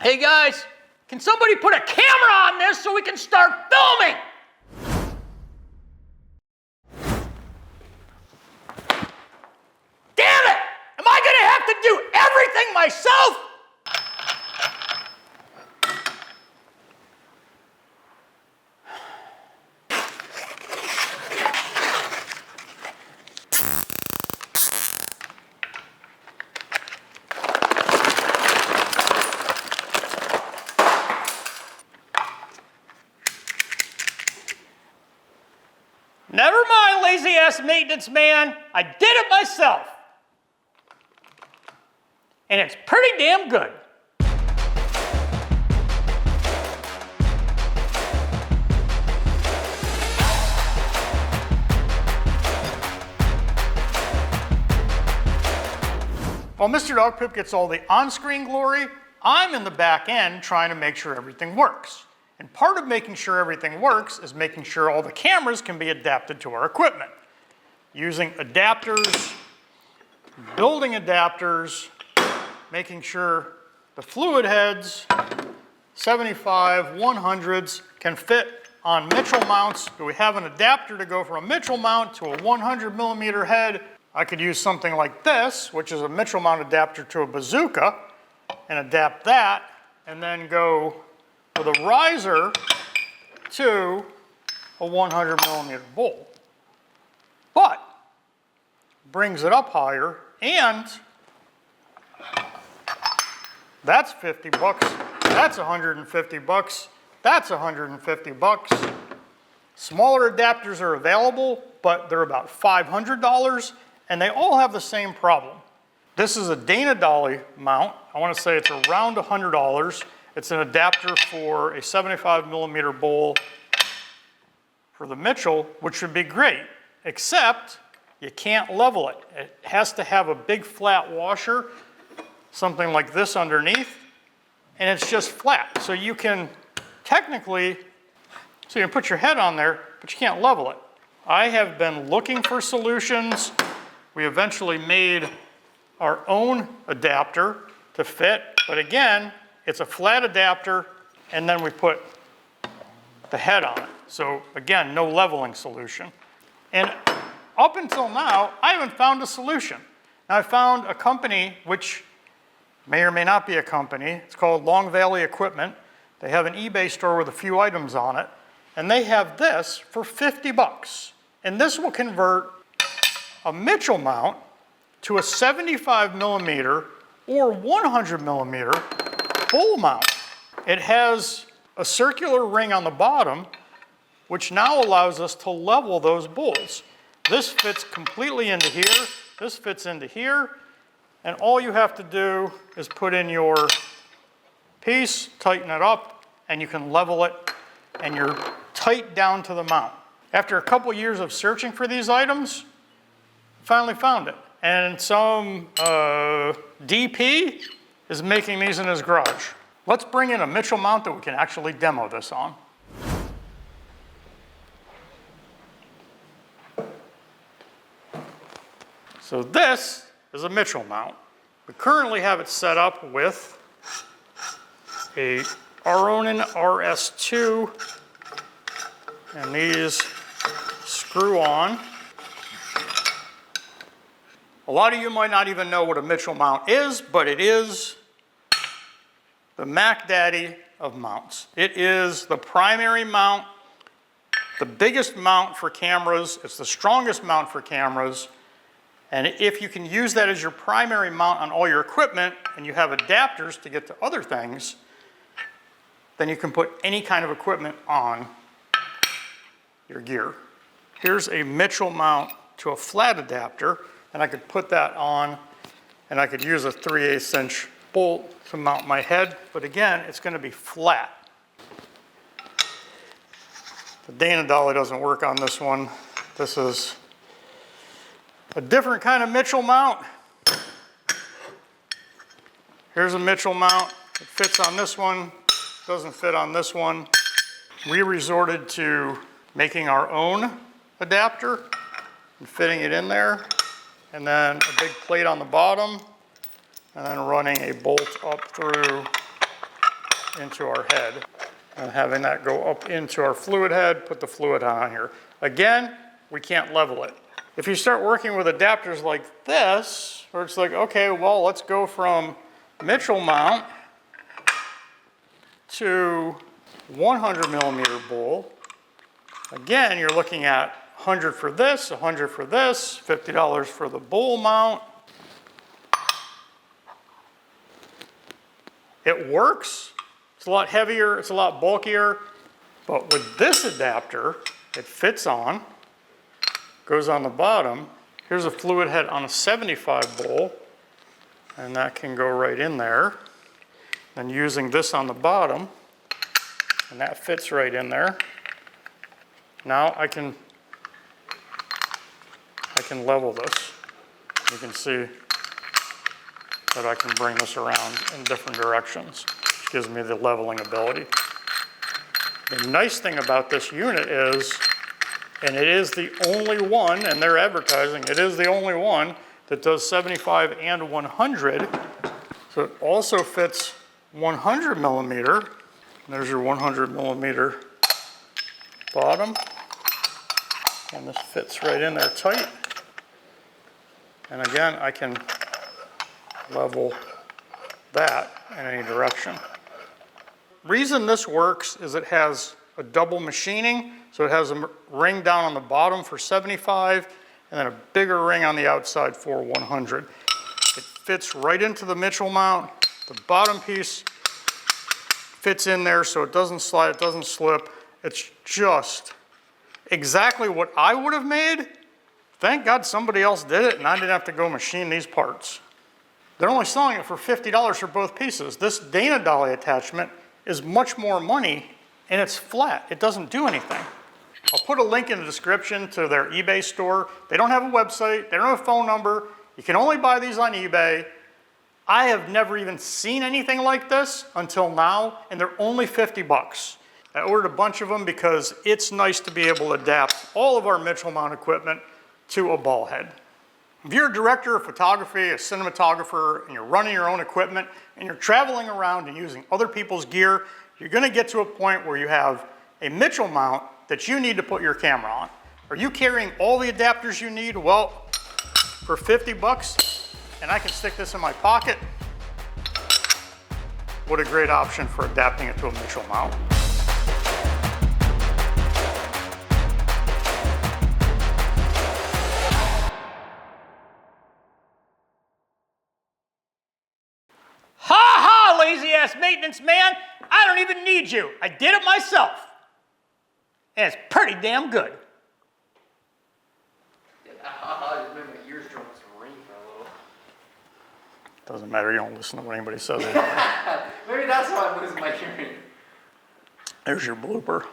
Hey guys, can somebody put a camera on this so we can start filming? Damn it! Am I gonna have to do everything myself? Never mind, lazy-ass maintenance man. I did it myself. And it's pretty damn good. While Mr. Dog Poop gets all the on-screen glory, I'm in the back end trying to make sure everything works. And part of making sure everything works is making sure all the cameras can be adapted to our equipment. Using adapters, building adapters, making sure the fluid heads, 75, 100s, can fit on Mitchell mounts. Do we have an adapter to go from a Mitchell mount to a 100mm head? I could use something like this, which is a Mitchell mount adapter to a bazooka, and adapt that, and then go with a riser to a 100mm bowl. But brings it up higher, and that's 50 bucks, that's 150 bucks, that's 150 bucks. Smaller adapters are available, but they're about $500, and they all have the same problem. This is a Dana Dolly mount. I want to say it's around $100. It's an adapter for a 75mm bowl for the Mitchell, which would be great, except you can't level it. It has to have a big flat washer, something like this underneath, and it's just flat. So you can technically, so you can put your head on there, but you can't level it. I have been looking for solutions. We eventually made our own adapter to fit, but again, it's a flat adapter, and then we put the head on it. So again, no leveling solution. And up until now, I haven't found a solution. Now I found a company, which may or may not be a company. It's called Long Valley Equipment. They have an eBay store with a few items on it, and they have this for 50 bucks. And this will convert a Mitchell mount to a 75mm or 100mm bowl mount. It has a circular ring on the bottom, which now allows us to level those bowls. This fits completely into here, this fits into here, and all you have to do is put in your piece, tighten it up, and you can level it, and you're tight down to the mount. After a couple years of searching for these items, finally found it. And some DP is making these in his garage. Let's bring in a Mitchell mount that we can actually demo this on. So this is a Mitchell mount. We currently have it set up with a Ronin RS2, and these screw on. A lot of you might not even know what a Mitchell mount is, but it is the Mac Daddy of mounts. It is the primary mount, the biggest mount for cameras. It's the strongest mount for cameras. And if you can use that as your primary mount on all your equipment, and you have adapters to get to other things, then you can put any kind of equipment on your gear. Here's a Mitchell mount to a flat adapter, and I could put that on, and I could use a 3/8 inch bolt to mount my head, but again, it's going to be flat. The Dana Dolly doesn't work on this one. This is a different kind of Mitchell mount. Here's a Mitchell mount. It fits on this one, doesn't fit on this one. We resorted to making our own adapter and fitting it in there, and then a big plate on the bottom, and then running a bolt up through into our head and having that go up into our fluid head, put the fluid on here. Again, we can't level it. If you start working with adapters like this, where it's like, okay, well, let's go from Mitchell mount to 100 millimeter bowl. Again, you're looking at 100 for this, 100 for this, $50 for the bowl mount. It works. It's a lot heavier, it's a lot bulkier, but with this adapter, it fits on, goes on the bottom. Here's a fluid head on a 75 bowl, and that can go right in there. And using this on the bottom, and that fits right in there. Now I can level this. You can see that I can bring this around in different directions, which gives me the leveling ability. The nice thing about this unit is, and it is the only one, and they're advertising, it is the only one that does 75 and 100. So it also fits 100 millimeter. There's your 100 millimeter bottom. And this fits right in there tight. And again, I can level that in any direction. Reason this works is it has a double machining, so it has a ring down on the bottom for 75 and then a bigger ring on the outside for 100. It fits right into the Mitchell mount. The bottom piece fits in there so it doesn't slide, it doesn't slip. It's just exactly what I would have made. Thank God somebody else did it and I didn't have to go machine these parts. They're only selling it for $50 for both pieces. This Dana dolly attachment is much more money and it's flat. It doesn't do anything. I'll put a link in the description to their eBay store. They don't have a website, they don't have a phone number. You can only buy these on eBay. I have never even seen anything like this until now, and they're only 50 bucks. I ordered a bunch of them because it's nice to be able to adapt all of our Mitchell mount equipment to a ball head. If you're a director of photography, a cinematographer, and you're running your own equipment, and you're traveling around and using other people's gear, you're gonna get to a point where you have a Mitchell mount that you need to put your camera on. Are you carrying all the adapters you need? Well, for 50 bucks, and I can stick this in my pocket, what a great option for adapting it to a Mitchell mount. Ha ha, lazy ass maintenance man. I don't even need you. I did it myself. And it's pretty damn good. My ears drunk some rain for a little. Doesn't matter, you don't listen to what anybody says. Maybe that's why I'm losing my hearing. There's your blooper.